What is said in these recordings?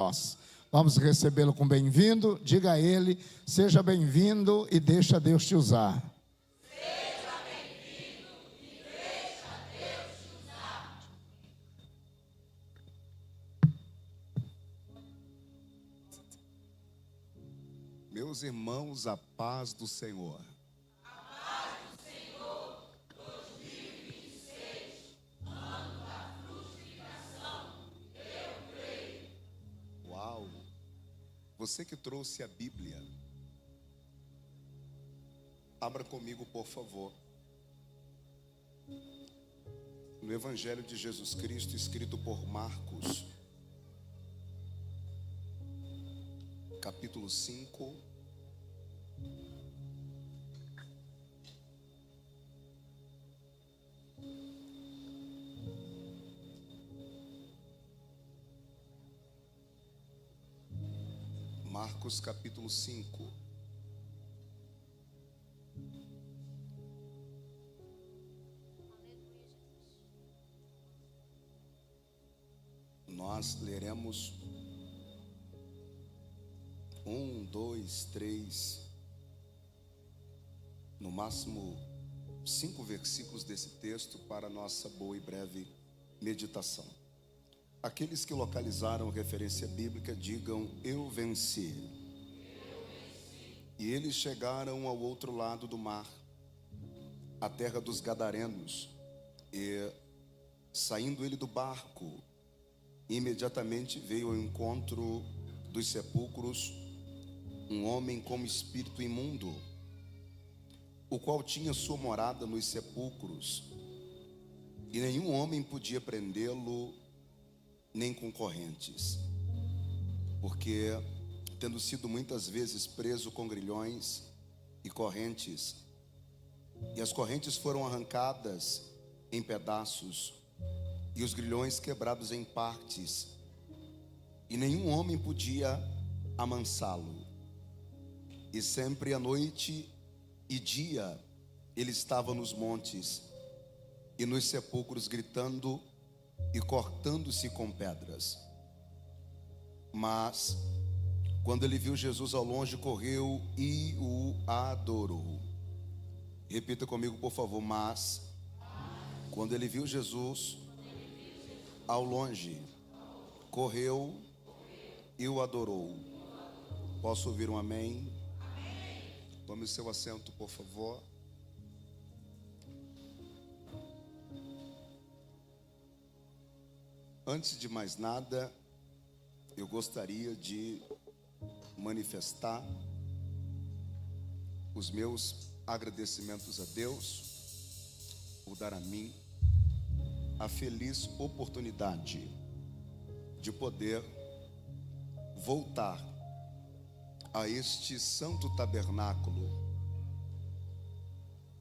nós. Vamos recebê-lo com bem-vindo. Diga a ele, seja bem-vindo e deixa Deus te usar. Seja bem-vindo e deixa Deus te usar. Meus irmãos, a paz do Senhor. A paz do Senhor, 2026, ano da frutificação, eu creio. Uau! Você que trouxe a Bíblia, abra comigo, por favor, no Evangelho de Jesus Cristo, escrito por Marcos, capítulo 5. Marcos capítulo 5. Nós leremos 1, 2, 3, no máximo 5 versículos desse texto para nossa boa e breve meditação. Aqueles que localizaram referência bíblica, digam: eu venci. E eles chegaram ao outro lado do mar, a terra dos Gadarenos, e saindo ele do barco, imediatamente veio ao encontro dos sepulcros um homem como espírito imundo, o qual tinha sua morada nos sepulcros, e nenhum homem podia prendê-lo, nem com correntes, porque, tendo sido muitas vezes preso com grilhões e correntes, e as correntes foram arrancadas em pedaços, e os grilhões quebrados em partes, e nenhum homem podia amansá-lo. E sempre à noite e dia ele estava nos montes e nos sepulcros, gritando e cortando-se com pedras. Mas quando ele viu Jesus ao longe, correu e o adorou. Repita comigo, por favor. Mas quando ele viu Jesus ao longe, correu e o adorou. Posso ouvir um amém? Tome o seu assento, por favor. Antes de mais nada, eu gostaria de manifestar os meus agradecimentos a Deus por dar a mim a feliz oportunidade de poder voltar a este santo tabernáculo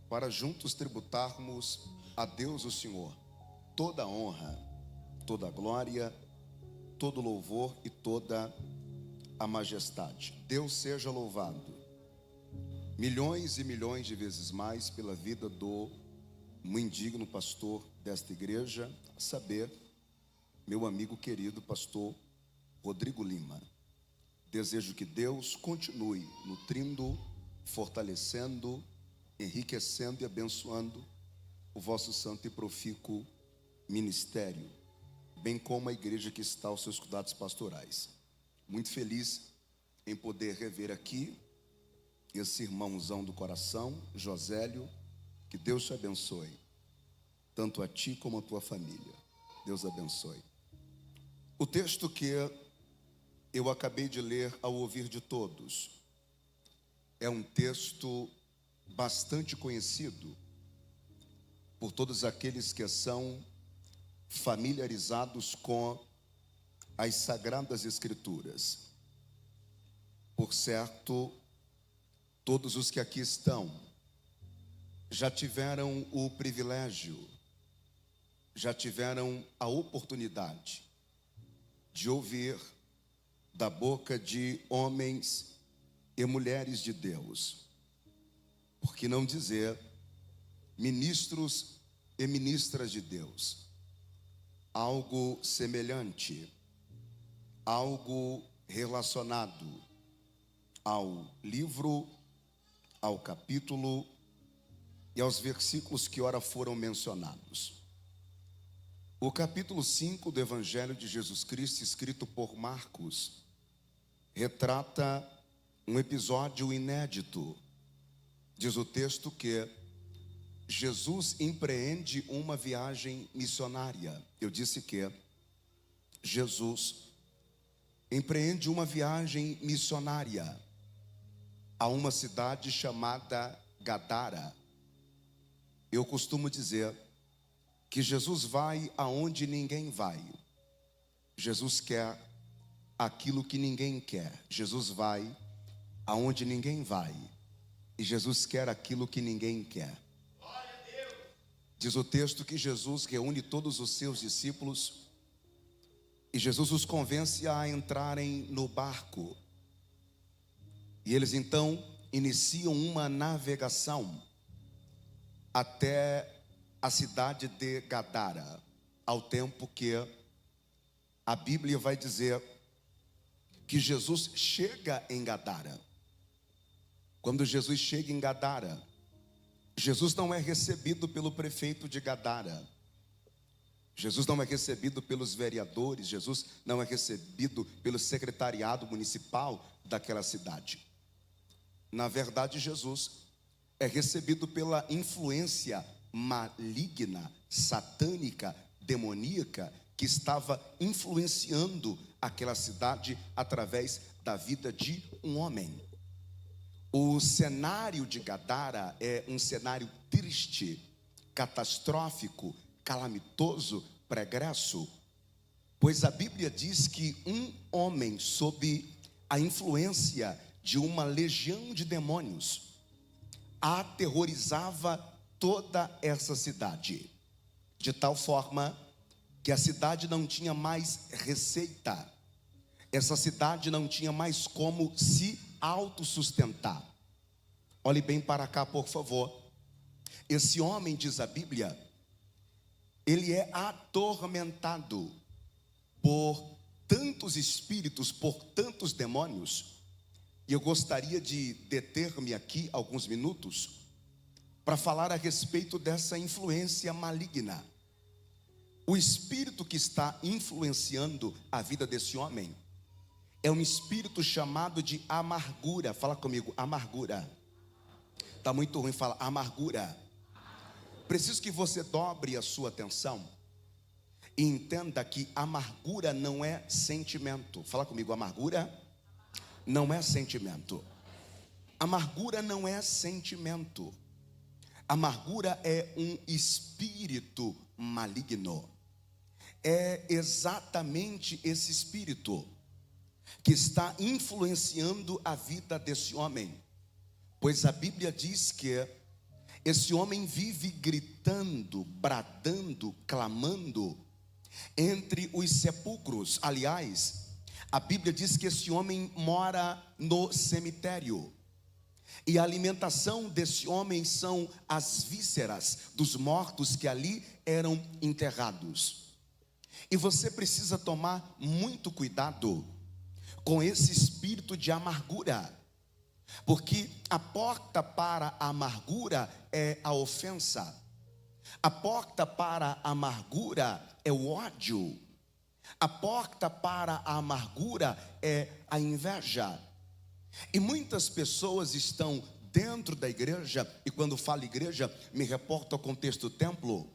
para juntos tributarmos a Deus o Senhor toda a honra, toda a glória, todo o louvor e toda a majestade. Deus seja louvado milhões e milhões de vezes mais pela vida do indigno pastor desta igreja, a saber, meu amigo querido pastor Rodrigo Lima. Desejo que Deus continue nutrindo, fortalecendo, enriquecendo e abençoando o vosso santo e profícuo ministério, bem como a igreja que está aos seus cuidados pastorais. Muito feliz em poder rever aqui esse irmãozão do coração, Josélio. Que Deus te abençoe, tanto a ti como a tua família. Deus abençoe. O texto que eu acabei de ler ao ouvir de todos é um texto bastante conhecido por todos aqueles que são familiarizados com as Sagradas Escrituras. Por certo, todos os que aqui estão já tiveram o privilégio, já tiveram a oportunidade de ouvir da boca de homens e mulheres de Deus, por que não dizer ministros e ministras de Deus, algo semelhante algo relacionado ao livro, ao capítulo e aos versículos que ora foram mencionados. O capítulo 5 do Evangelho de Jesus Cristo, escrito por Marcos, retrata um episódio inédito. Diz o texto que Jesus empreende uma viagem missionária. Eu disse que Jesus empreende uma viagem missionária a uma cidade chamada Gadara. Eu costumo dizer que Jesus vai aonde ninguém vai. Jesus quer aquilo que ninguém quer. Jesus vai aonde ninguém vai. E Jesus quer aquilo que ninguém quer. Diz o texto que Jesus reúne todos os seus discípulos e Jesus os convence a entrarem no barco. E eles então iniciam uma navegação até a cidade de Gadara, ao tempo que a Bíblia vai dizer que Jesus chega em Gadara. Quando Jesus chega em Gadara, Jesus não é recebido pelo prefeito de Gadara. Jesus não é recebido pelos vereadores. Jesus não é recebido pelo secretariado municipal daquela cidade. Na verdade, Jesus é recebido pela influência maligna, satânica, demoníaca, que estava influenciando aquela cidade através da vida de um homem. O cenário de Gadara é um cenário triste, catastrófico, calamitoso, pregresso, pois a Bíblia diz que um homem sob a influência de uma legião de demônios aterrorizava toda essa cidade, de tal forma que a cidade não tinha mais receita, essa cidade não tinha mais como se autossustentar. Olhe bem para cá, por favor. Esse homem, diz a Bíblia, ele é atormentado por tantos espíritos, por tantos demônios. E eu gostaria de deter-me aqui alguns minutos para falar a respeito dessa influência maligna. O espírito que está influenciando a vida desse homem é um espírito chamado de amargura. Fala comigo, amargura. Está muito ruim, fala amargura. Preciso que você dobre a sua atenção e entenda que amargura não é sentimento. Fala comigo, amargura não é sentimento. Amargura não é sentimento. Amargura é um espírito maligno. É exatamente esse espírito que está influenciando a vida desse homem, pois a Bíblia diz que esse homem vive gritando, bradando, clamando entre os sepulcros. Aliás, a Bíblia diz que esse homem mora no cemitério, e a alimentação desse homem são as vísceras dos mortos que ali eram enterrados. E você precisa tomar muito cuidado com esse espírito de amargura, porque a porta para a amargura é a ofensa, a porta para a amargura é o ódio, a porta para a amargura é a inveja. E muitas pessoas estão dentro da igreja, e quando falo igreja, me reporto ao contexto do templo,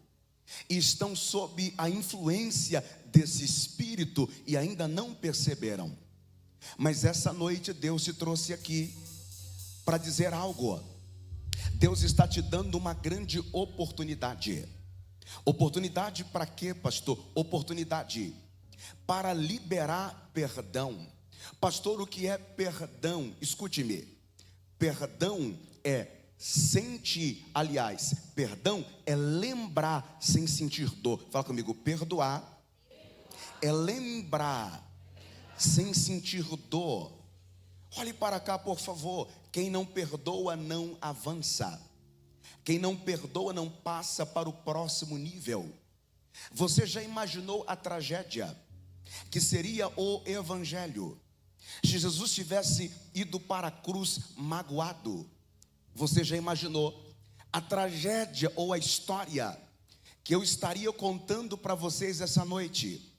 e estão sob a influência desse espírito e ainda não perceberam. Mas essa noite Deus te trouxe aqui para dizer algo. Deus está te dando uma grande oportunidade. Oportunidade para quê, pastor? Oportunidade para liberar perdão. Pastor, o que é perdão? Escute-me. Perdão é sentir, aliás, perdão é lembrar sem sentir dor. Fala comigo, perdoar é lembrar sem sentir dor. Olhe para cá, por favor. Quem não perdoa não avança. Quem não perdoa não passa para o próximo nível. Você já imaginou a tragédia que seria o Evangelho. Se Jesus tivesse ido para a cruz magoado, você já imaginou a tragédia ou a história que eu estaria contando para vocês essa noite?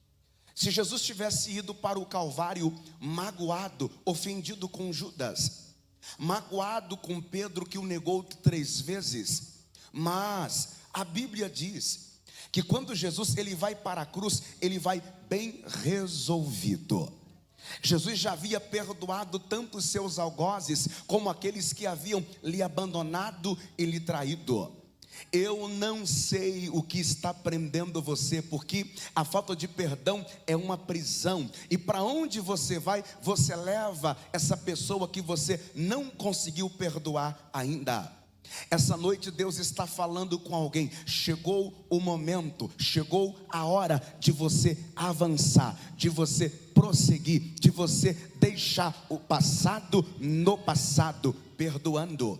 Se Jesus tivesse ido para o Calvário magoado, ofendido com Judas, magoado com Pedro que o negou 3 vezes, mas a Bíblia diz que quando Jesus ele vai para a cruz, ele vai bem resolvido. Jesus já havia perdoado tanto os seus algozes como aqueles que haviam lhe abandonado e lhe traído. Eu não sei o que está prendendo você, porque a falta de perdão é uma prisão, e para onde você vai, você leva essa pessoa que você não conseguiu perdoar ainda. Essa noite Deus está falando com alguém. Chegou o momento, chegou a hora de você avançar, de você prosseguir, de você deixar o passado no passado, perdoando.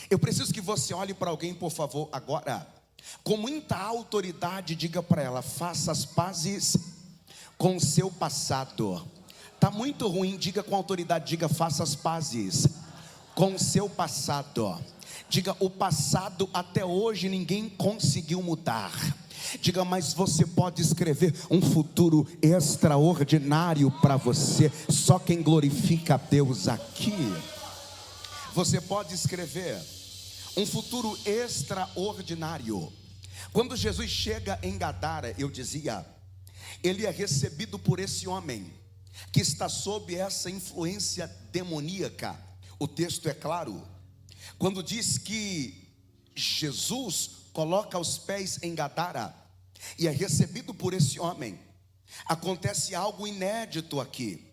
Eu preciso que você olhe para alguém, por favor, agora, com muita autoridade, diga para ela: faça as pazes com o seu passado. Está muito ruim, diga com autoridade, diga: faça as pazes com o seu passado. Diga: o passado até hoje ninguém conseguiu mudar. Diga: mas você pode escrever um futuro extraordinário para você. Só quem glorifica a Deus aqui. Você pode escrever um futuro extraordinário. Quando Jesus chega em Gadara, eu dizia, ele é recebido por esse homem que está sob essa influência demoníaca. O texto é claro, quando diz que Jesus coloca os pés em Gadara e é recebido por esse homem. Acontece algo inédito aqui.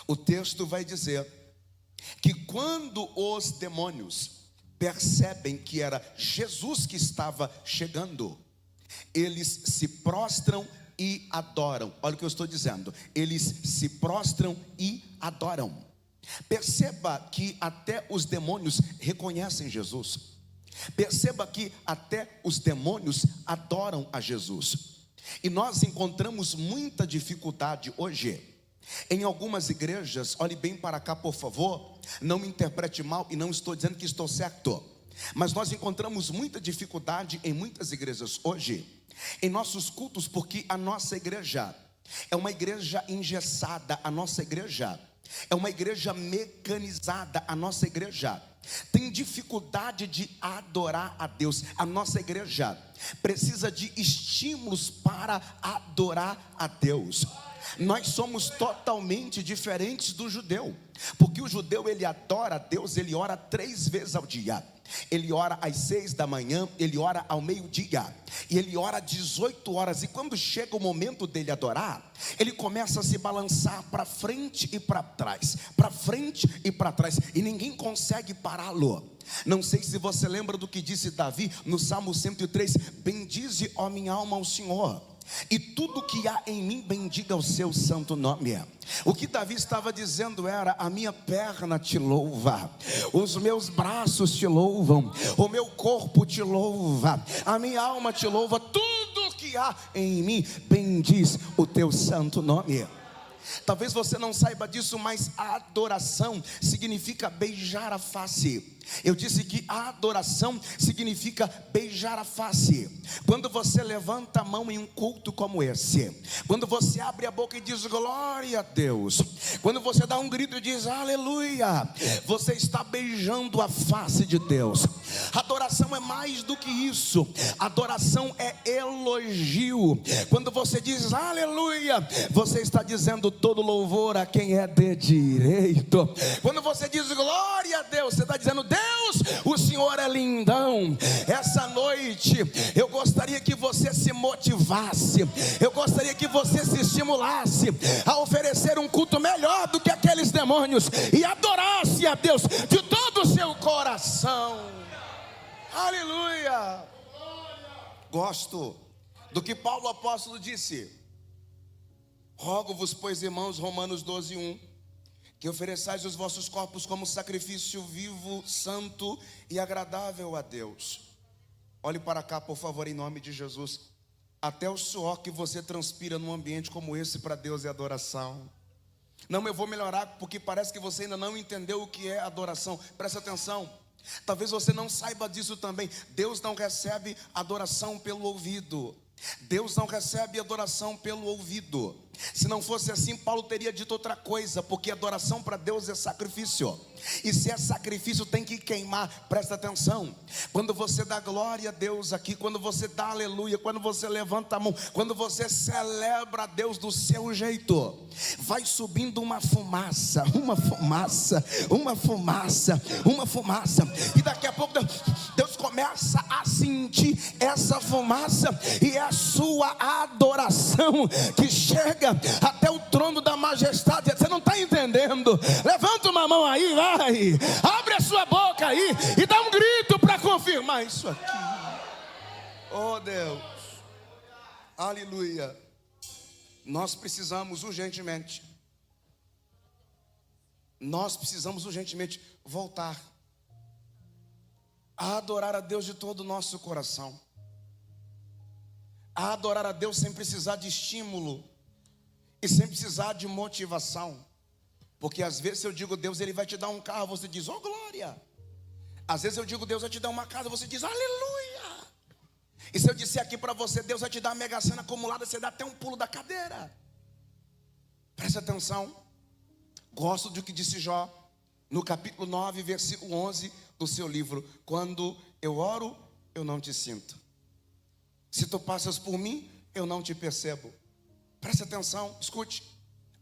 O texto vai dizer que quando os demônios percebem que era Jesus que estava chegando, eles se prostram e adoram. Olha o que eu estou dizendo, eles se prostram e adoram. Perceba que até os demônios reconhecem Jesus. Perceba que até os demônios adoram a Jesus. E nós encontramos muita dificuldade hoje em algumas igrejas. Olhe bem para cá, por favor, não me interprete mal, e não estou dizendo que estou certo, mas nós encontramos muita dificuldade em muitas igrejas hoje, em nossos cultos, porque a nossa igreja é uma igreja engessada, a nossa igreja é uma igreja mecanizada, a nossa igreja tem dificuldade de adorar a Deus. A nossa igreja precisa de estímulos para adorar a Deus. Nós somos totalmente diferentes do judeu, porque o judeu ele adora a Deus, ele ora 3 vezes ao dia. Ele ora às 6 da manhã, ele ora ao meio-dia, e ele ora 18 horas. E quando chega o momento dele adorar, ele começa a se balançar para frente e para trás, para frente e para trás, e ninguém consegue pará-lo. Não sei se você lembra do que disse Davi no Salmo 103: bendize, ó minha alma, ao Senhor, e tudo que há em mim bendiga o seu santo nome. O que Davi estava dizendo era: a minha perna te louva, os meus braços te louvam, o meu corpo te louva, a minha alma te louva, tudo que há em mim bendiz o teu santo nome. Talvez você não saiba disso, mas a adoração significa beijar a face. Eu disse que a adoração significa beijar a face. Quando você levanta a mão em um culto como esse, quando você abre a boca e diz glória a Deus, quando você dá um grito e diz aleluia, você está beijando a face de Deus. Adoração é mais do que isso. Adoração é elogio. Quando você diz aleluia, você está dizendo todo louvor a quem é de direito. Quando você diz glória a Deus, você está dizendo Deus, o Senhor é lindão. Essa noite eu gostaria que você se motivasse, eu gostaria que você se estimulasse a oferecer um culto melhor do que aqueles demônios e adorasse a Deus de todo o seu coração. Aleluia. Gosto do que Paulo apóstolo disse: rogo-vos, pois, irmãos, Romanos 12:1, que ofereçais os vossos corpos como sacrifício vivo, santo e agradável a Deus. Olhe para cá, por favor, em nome de Jesus. Até o suor que você transpira num ambiente como esse para Deus é adoração. Não, eu vou melhorar porque parece que você ainda não entendeu o que é adoração. Presta atenção. Talvez você não saiba disso também. Deus não recebe adoração pelo ouvido. Deus não recebe adoração pelo ouvido. Se não fosse assim, Paulo teria dito outra coisa, porque adoração para Deus é sacrifício. E se é sacrifício, tem que queimar. Presta atenção. Quando você dá glória a Deus aqui, quando você dá aleluia, quando você levanta a mão, quando você celebra a Deus do seu jeito, vai subindo uma fumaça, uma fumaça, uma fumaça, uma fumaça. E daqui a pouco Deus começa a sentir essa fumaça, e é a sua adoração que chega até o trono da majestade. Você não está entendendo? Levanta uma mão aí, vai. Abre a sua boca aí e dá um grito para confirmar isso aqui. Oh Deus, aleluia. Nós precisamos urgentemente voltar a adorar a Deus de todo o nosso coração, a adorar a Deus sem precisar de estímulo e sem precisar de motivação. Porque às vezes eu digo, Deus, Ele vai te dar um carro, você diz, oh glória. Às vezes eu digo, Deus vai te dar uma casa, você diz, aleluia. E se eu disser aqui para você, Deus vai te dar a mega sena acumulada, você dá até um pulo da cadeira. Presta atenção. Gosto do que disse Jó, no capítulo 9, versículo 11 do seu livro. Quando eu oro, eu não te sinto. Se tu passas por mim, eu não te percebo. Presta atenção, escute.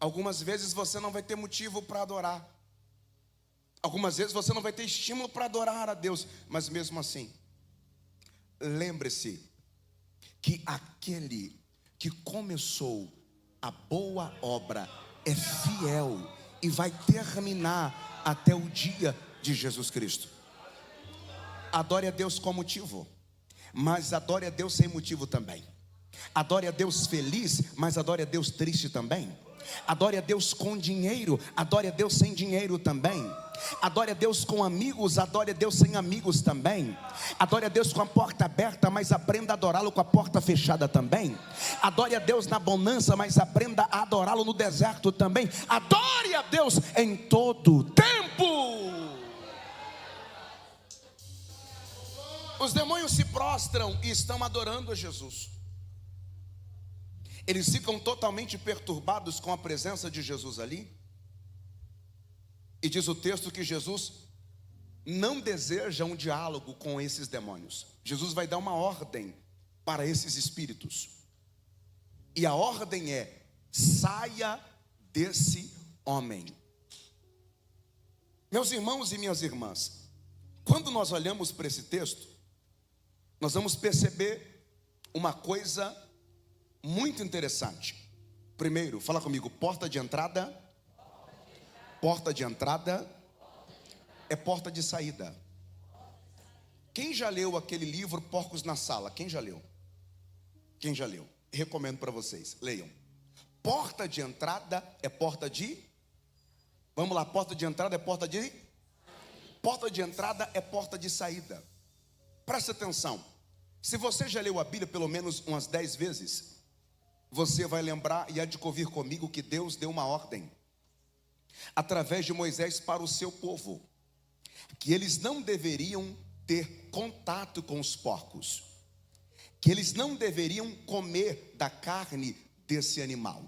Algumas vezes você não vai ter motivo para adorar. Algumas vezes você não vai ter estímulo para adorar a Deus. Mas mesmo assim, lembre-se que aquele que começou a boa obra é fiel e vai terminar até o dia de Jesus Cristo. Adore a Deus com motivo, mas adore a Deus sem motivo também. Adore a Deus feliz, mas adore a Deus triste também. Adore a Deus com dinheiro, adore a Deus sem dinheiro também. Adore a Deus com amigos, adore a Deus sem amigos também. Adore a Deus com a porta aberta, mas aprenda a adorá-lo com a porta fechada também. Adore a Deus na bonança, mas aprenda a adorá-lo no deserto também. Adore a Deus em todo tempo. Os demônios se prostram e estão adorando a Jesus. Eles ficam totalmente perturbados com a presença de Jesus ali. E diz o texto que Jesus não deseja um diálogo com esses demônios. Jesus vai dar uma ordem para esses espíritos. E a ordem é: saia desse homem. Meus irmãos e minhas irmãs, quando nós olhamos para esse texto, nós vamos perceber uma coisa muito interessante. Primeiro, fala comigo, porta de entrada. Porta de entrada é porta de saída. Quem já leu aquele livro Porcos na Sala? Quem já leu? Quem já leu? Recomendo para vocês, leiam. Porta de entrada é porta de... Vamos lá, porta de entrada é porta de... Porta de entrada é porta de saída. Presta atenção. Se você já leu a Bíblia pelo menos umas 10 vezes, você vai lembrar e há de convir comigo que Deus deu uma ordem através de Moisés para o seu povo, que eles não deveriam ter contato com os porcos, que eles não deveriam comer da carne desse animal.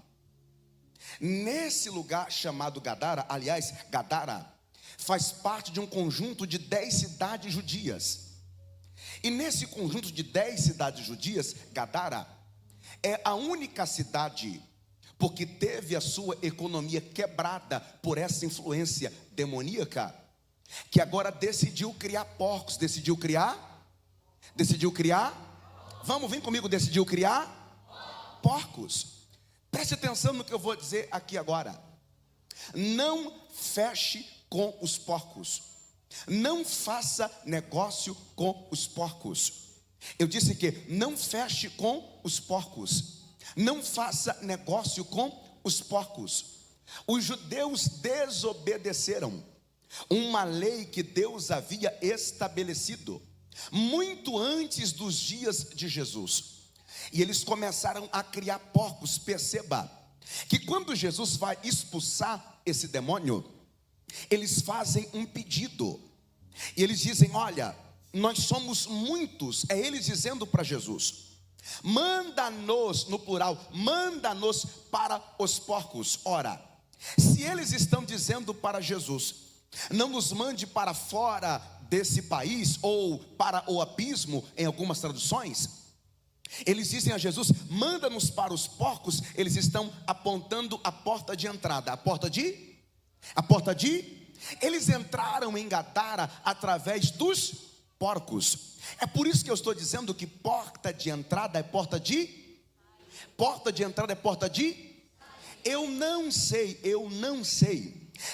Nesse lugar chamado Gadara, aliás, Gadara faz parte de um conjunto de 10 cidades judias. E nesse conjunto de 10 cidades judias, Gadara é a única cidade, porque teve a sua economia quebrada por essa influência demoníaca, que agora decidiu criar porcos. Decidiu criar? Vem comigo, decidiu criar porcos. Preste atenção no que eu vou dizer aqui agora. Não feche com os porcos. Não faça negócio com os porcos. Eu disse que não feche com os porcos. Não faça negócio com os porcos. Os judeus desobedeceram uma lei que Deus havia estabelecido muito antes dos dias de Jesus. E eles começaram a criar porcos. Perceba que quando Jesus vai expulsar esse demônio, eles fazem um pedido. E eles dizem: olha, nós somos muitos. É eles dizendo para Jesus: manda-nos, no plural, manda-nos para os porcos. Ora, se eles estão dizendo para Jesus: não nos mande para fora desse país, ou para o abismo, em algumas traduções, eles dizem a Jesus: manda-nos para os porcos. Eles estão apontando a porta de entrada. A porta de eles entraram em Gadara através dos porcos. É por isso que eu estou dizendo que porta de entrada é porta de entrada é porta de. Eu não sei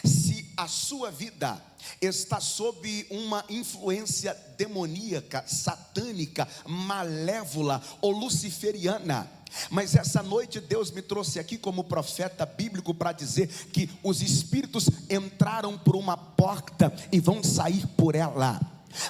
se a sua vida está sob uma influência demoníaca, satânica, malévola ou luciferiana. Mas essa noite Deus me trouxe aqui como profeta bíblico para dizer que os espíritos entraram por uma porta e vão sair por ela,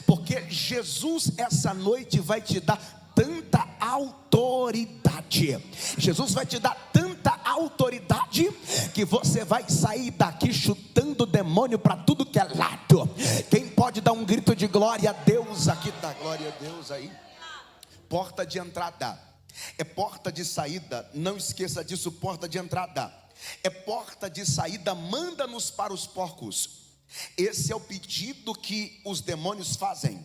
porque Jesus essa noite vai te dar tanta autoridade. Jesus vai te dar tanta autoridade que você vai sair daqui chutando demônio para tudo que é lado. Quem pode dar um grito de glória a Deus aqui? Dá glória a Deus aí. Porta de entrada é porta de saída. Não esqueça disso. Porta de entrada é porta de saída. Manda-nos para os porcos. Esse é o pedido que os demônios fazem.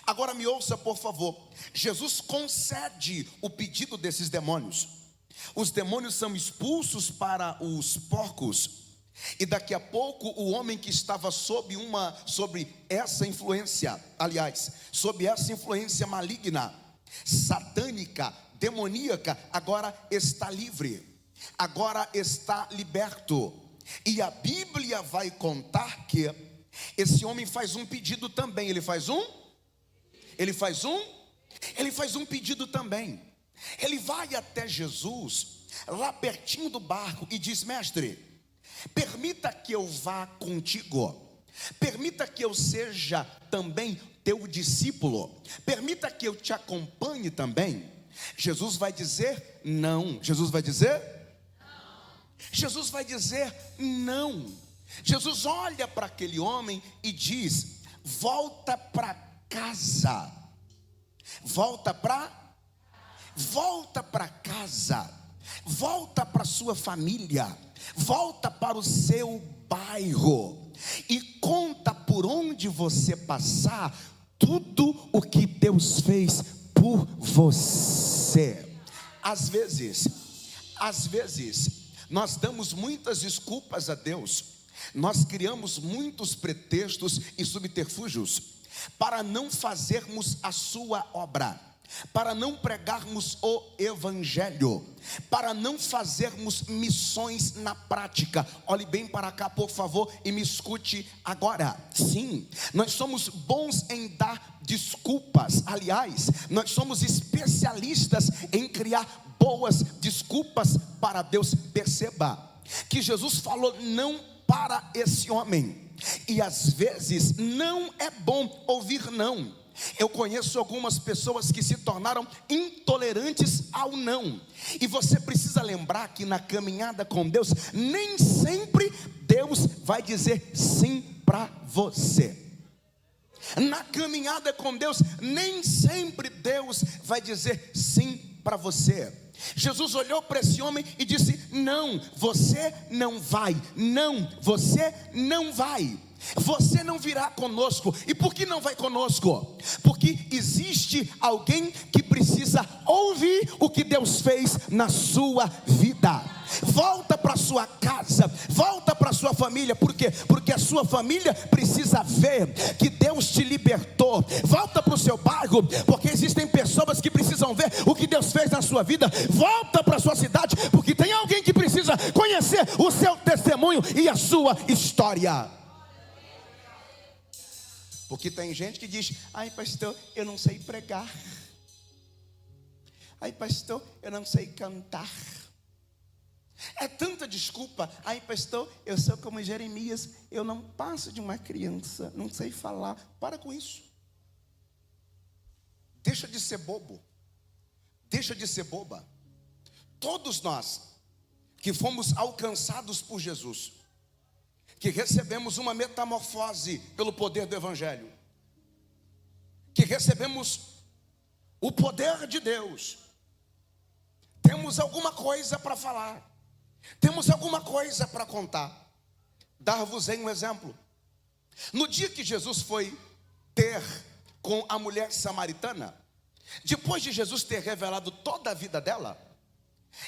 Agora me ouça, por favor. Jesus concede o pedido desses demônios. Os demônios são expulsos para os porcos. E daqui a pouco o homem que estava sobre essa influência, aliás, sob essa influência maligna, satânica, demoníaca, agora está livre, agora está liberto. E a Bíblia vai contar que esse homem faz um pedido também. Ele faz um pedido também. Ele vai até Jesus, lá pertinho do barco, e diz: mestre, permita que eu vá contigo, permita que eu seja também teu discípulo, permita que eu te acompanhe também. Jesus vai dizer não. Jesus vai dizer não. Jesus olha para aquele homem e diz: volta para casa, volta para casa, volta para sua família, volta para o seu bairro e conta por onde você passar tudo o que Deus fez por você. Às vezes nós damos muitas desculpas a Deus, nós criamos muitos pretextos e subterfúgios para não fazermos a sua obra, para não pregarmos o evangelho, para não fazermos missões na prática. Olhe bem para cá, por favor, e me escute agora. Sim, nós somos bons em dar desculpas. Aliás, nós somos especialistas em criar boas desculpas para Deus. Perceba que Jesus falou não para esse homem, e às vezes não é bom ouvir não. Eu conheço algumas pessoas que se tornaram intolerantes ao não. E você precisa lembrar que na caminhada com Deus, nem sempre Deus vai dizer sim para você. Na caminhada com Deus, nem sempre Deus vai dizer sim para você. Jesus olhou para esse homem e disse: não, você não vai. Não, você não vai. Você não virá conosco. E por que não vai conosco? Porque existe alguém que precisa ouvir o que Deus fez na sua vida. Volta para sua casa, volta para sua família. Por quê? Porque a sua família precisa ver que Deus te libertou. Volta para o seu bairro, porque existem pessoas que precisam ver o que Deus fez na sua vida. Volta para a sua cidade, porque tem alguém que precisa conhecer o seu testemunho e a sua história. Porque tem gente que diz: ai pastor, eu não sei pregar. Ai pastor, eu não sei cantar. É tanta desculpa. Ai pastor, eu sou como Jeremias, eu não passo de uma criança, não sei falar. Para com isso. Deixa de ser bobo. deixa de ser boba. Todos nós que fomos alcançados por Jesus, que recebemos uma metamorfose pelo poder do Evangelho, que recebemos o poder de Deus, temos alguma coisa para falar, temos alguma coisa para contar. Dar-vos-ei um exemplo. No dia que Jesus foi ter com a mulher samaritana, depois de Jesus ter revelado toda a vida dela,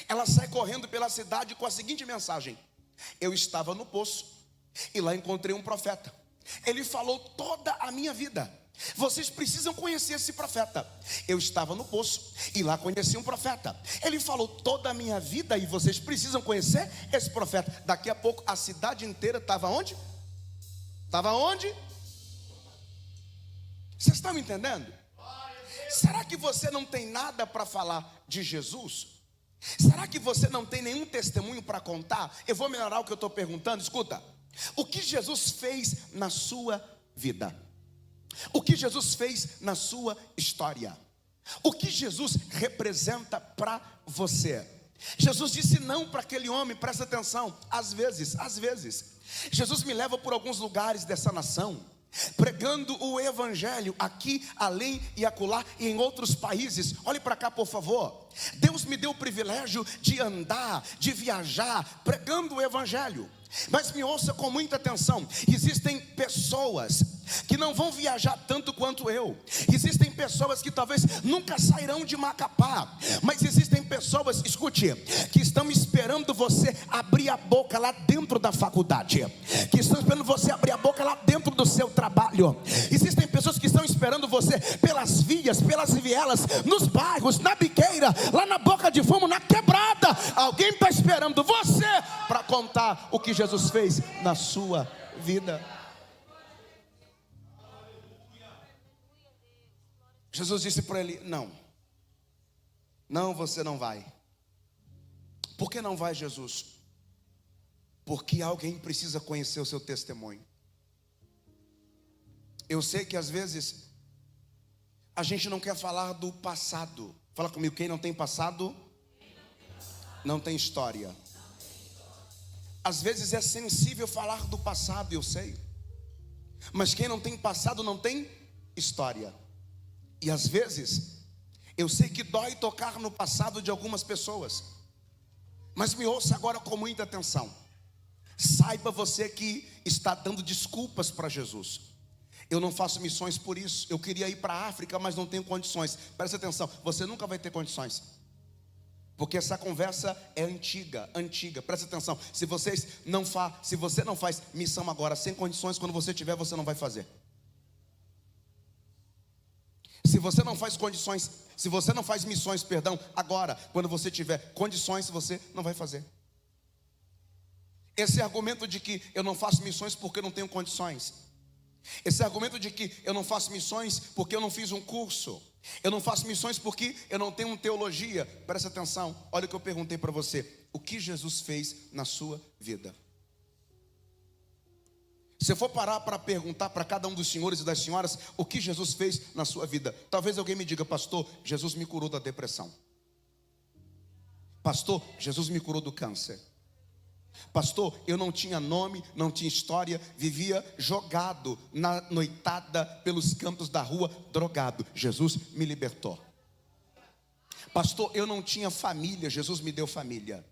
ela sai correndo pela cidade com a seguinte mensagem: eu estava no poço e lá encontrei um profeta. Ele falou toda a minha vida. Vocês precisam conhecer esse profeta. Eu estava no poço e lá conheci um profeta. Ele falou toda a minha vida e vocês precisam conhecer esse profeta. Daqui a pouco a cidade inteira estava onde? Estava onde? Vocês estão entendendo? Será que você não tem nada para falar de Jesus? Será que você não tem nenhum testemunho para contar? Eu vou melhorar o que eu estou perguntando. Escuta, o que Jesus fez na sua vida? O que Jesus fez na sua história? O que Jesus representa para você? Jesus disse não para aquele homem, presta atenção. Às vezes, Jesus me leva por alguns lugares dessa nação, pregando o evangelho aqui, além e acolá e em outros países. Olhe para cá, por favor. Deus me deu o privilégio de andar, de viajar, pregando o evangelho. Mas me ouça com muita atenção. Existem pessoas que não vão viajar tanto quanto eu. Existem pessoas que talvez nunca sairão de Macapá. Mas existem pessoas, escute, que estão esperando você abrir a boca lá dentro da faculdade, que estão esperando você abrir a boca lá dentro do seu trabalho. Existem pessoas que estão esperando você pelas vias, pelas vielas, nos bairros, na biqueira, lá na boca de fumo, na quebrada. Alguém está esperando você para contar o que Jesus fez na sua vida. Jesus disse para ele: não, você não vai. Por que não vai, Jesus? Porque alguém precisa conhecer o seu testemunho. Eu sei que às vezes a gente não quer falar do passado. Fala comigo, quem não tem passado não tem história. Às vezes é sensível falar do passado, eu sei. Mas quem não tem passado não tem história. E às vezes eu sei que dói tocar no passado de algumas pessoas. Mas me ouça agora com muita atenção. Saiba você que está dando desculpas para Jesus. Eu não faço missões por isso. Eu queria ir para a África, mas não tenho condições. Presta atenção, você nunca vai ter condições, porque essa conversa é antiga. Presta atenção, se você não faz missão agora sem condições, quando você tiver, você não vai fazer. Se você não faz condições, se você não faz missões, agora, quando você tiver condições, você não vai fazer. Esse argumento de que eu não faço missões porque eu não tenho condições, esse argumento de que eu não faço missões porque eu não fiz um curso, eu não faço missões porque eu não tenho teologia. Presta atenção, olha o que eu perguntei para você: o que Jesus fez na sua vida? Se eu for parar para perguntar para cada um dos senhores e das senhoras o que Jesus fez na sua vida, talvez alguém me diga: pastor, Jesus me curou da depressão. Pastor, Jesus me curou do câncer. Pastor, eu não tinha nome, não tinha história, vivia jogado na noitada pelos cantos da rua, drogado. Jesus me libertou. Pastor, eu não tinha família, Jesus me deu família.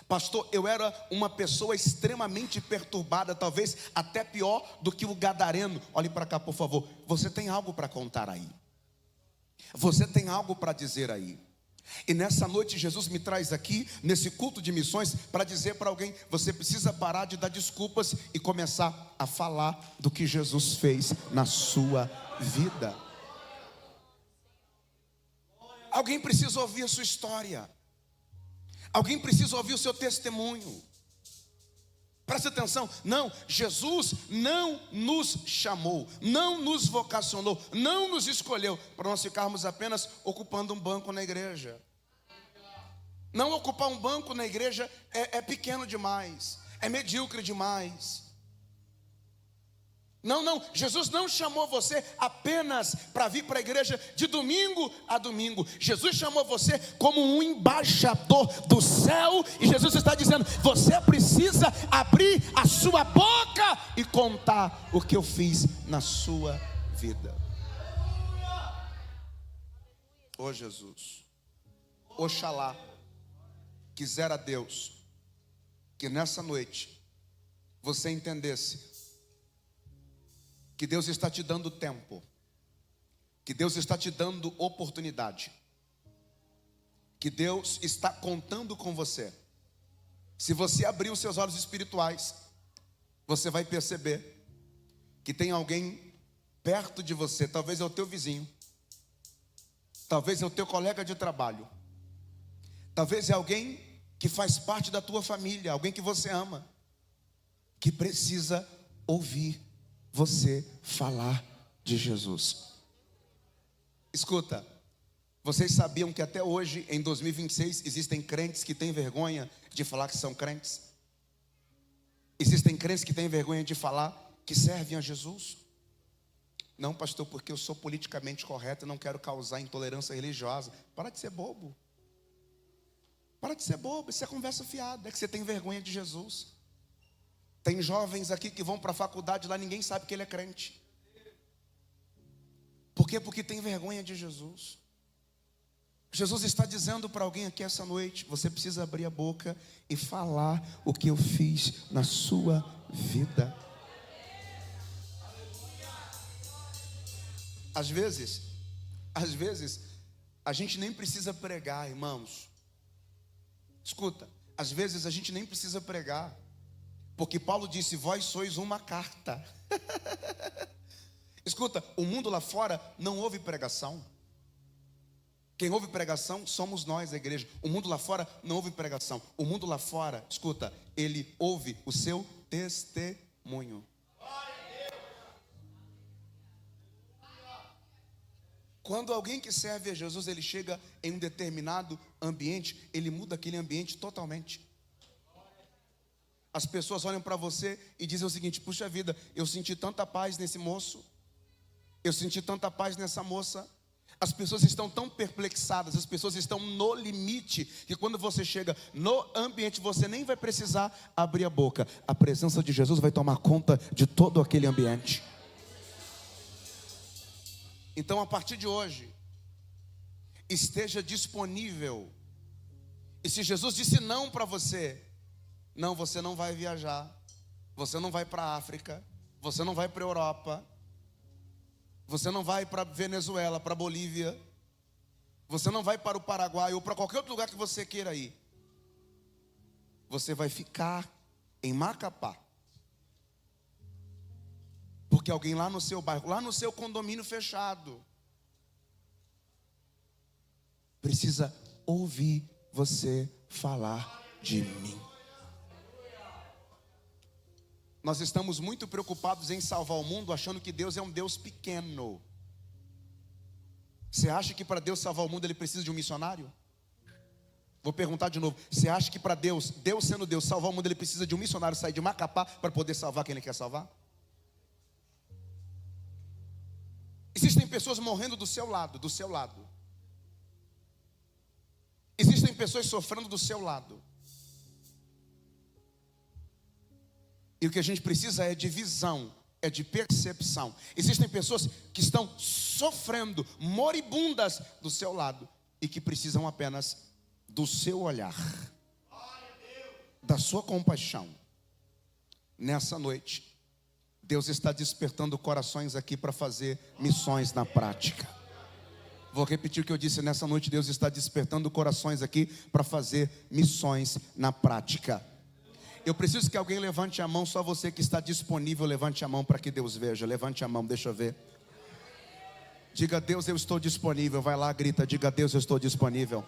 Pastor, eu era uma pessoa extremamente perturbada, talvez até pior do que o gadareno. Olhe para cá, por favor. Você tem algo para contar aí. Você tem algo para dizer aí. E nessa noite Jesus me traz aqui, nesse culto de missões, para dizer para alguém: você precisa parar de dar desculpas e começar a falar do que Jesus fez na sua vida. Alguém precisa ouvir a sua história. Alguém precisa ouvir o seu testemunho. Presta atenção, não, Jesus não nos chamou, não nos vocacionou, não nos escolheu para nós ficarmos apenas ocupando um banco na igreja. Não ocupar um banco na igreja é pequeno demais, é medíocre demais. Não, não, Jesus não chamou você apenas para vir para a igreja de domingo a domingo. Jesus chamou você como um embaixador do céu. E Jesus está dizendo: você precisa abrir a sua boca e contar o que eu fiz na sua vida. Ô Jesus, oxalá, quisera Deus que nessa noite você entendesse que Deus está te dando tempo, que Deus está te dando oportunidade, que Deus está contando com você. Se você abrir os seus olhos espirituais, você vai perceber que tem alguém perto de você. Talvez é o teu vizinho, talvez é o teu colega de trabalho, talvez é alguém que faz parte da tua família, alguém que você ama, que precisa ouvir você falar de Jesus. Escuta, vocês sabiam que até hoje, em 2026, existem crentes que têm vergonha de falar que são crentes? Existem crentes que têm vergonha de falar que servem a Jesus? Não, pastor, porque eu sou politicamente correto e não quero causar intolerância religiosa. Para de ser bobo. Para de ser bobo, isso é conversa fiada. É que você tem vergonha de Jesus. Tem jovens aqui que vão para a faculdade, lá ninguém sabe que ele é crente. Por quê? Porque tem vergonha de Jesus. Jesus está dizendo para alguém aqui essa noite: você precisa abrir a boca e falar o que eu fiz na sua vida. Às vezes, a gente nem precisa pregar, irmãos. Escuta, às vezes a gente nem precisa pregar, porque Paulo disse: vós sois uma carta. Escuta, o mundo lá fora não ouve pregação. Quem ouve pregação somos nós, a igreja. O mundo lá fora não ouve pregação. O mundo lá fora, escuta, ele ouve o seu testemunho. Quando alguém que serve a Jesus, ele chega em um determinado ambiente, ele muda aquele ambiente totalmente. As pessoas olham para você e dizem o seguinte: puxa vida, eu senti tanta paz nesse moço, eu senti tanta paz nessa moça. As pessoas estão tão perplexadas, as pessoas estão no limite, que quando você chega no ambiente, você nem vai precisar abrir a boca. A presença de Jesus vai tomar conta de todo aquele ambiente. Então, a partir de hoje, esteja disponível. E se Jesus disse não para você, não, você não vai viajar, você não vai para a África, você não vai para a Europa, você não vai para a Venezuela, para a Bolívia, você não vai para o Paraguai ou para qualquer outro lugar que você queira ir. Você vai ficar em Macapá, porque alguém lá no seu bairro, lá no seu condomínio fechado, precisa ouvir você falar de mim. Nós estamos muito preocupados em salvar o mundo, achando que Deus é um Deus pequeno. Você acha que para Deus salvar o mundo ele precisa de um missionário? Vou perguntar de novo. Você acha que para Deus, Deus sendo Deus, salvar o mundo ele precisa de um missionário sair de Macapá para poder salvar quem ele quer salvar? Existem pessoas morrendo do seu lado, do seu lado. Existem pessoas sofrendo do seu lado. E o que a gente precisa é de visão, é de percepção. Existem pessoas que estão sofrendo, moribundas do seu lado, e que precisam apenas do seu olhar, da sua compaixão. Nessa noite, Deus está despertando corações aqui para fazer missões na prática. Vou repetir o que eu disse: nessa noite Deus está despertando corações aqui para fazer missões na prática. Eu preciso que alguém levante a mão, só você que está disponível, levante a mão para que Deus veja. Levante a mão, deixa eu ver. Diga: Deus, eu estou disponível. Vai lá, grita, diga: Deus, eu estou disponível.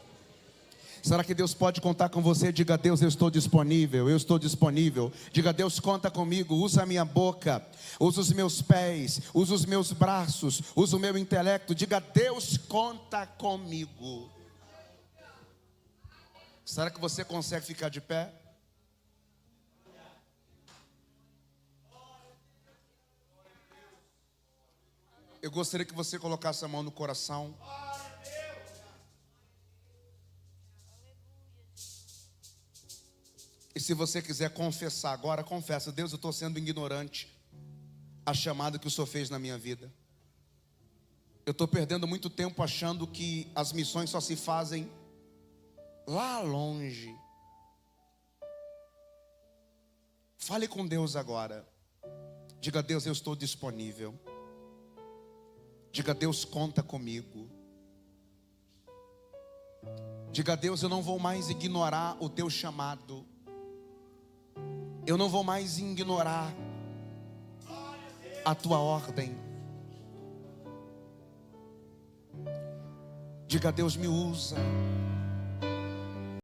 Será que Deus pode contar com você? Diga: Deus, eu estou disponível, eu estou disponível. Diga: Deus, conta comigo, usa a minha boca, usa os meus pés, usa os meus braços, usa o meu intelecto. Diga: Deus, conta comigo. Será que você consegue ficar de pé? Eu gostaria que você colocasse a mão no coração. E se você quiser confessar agora, confessa: Deus, eu estou sendo ignorante a chamada que o Senhor fez na minha vida. Eu estou perdendo muito tempo achando que as missões só se fazem lá longe. Fale com Deus agora. Diga: Deus, eu estou disponível. Diga: Deus, conta comigo. Diga: Deus, eu não vou mais ignorar o teu chamado. Eu não vou mais ignorar a tua ordem. Diga: Deus, me usa.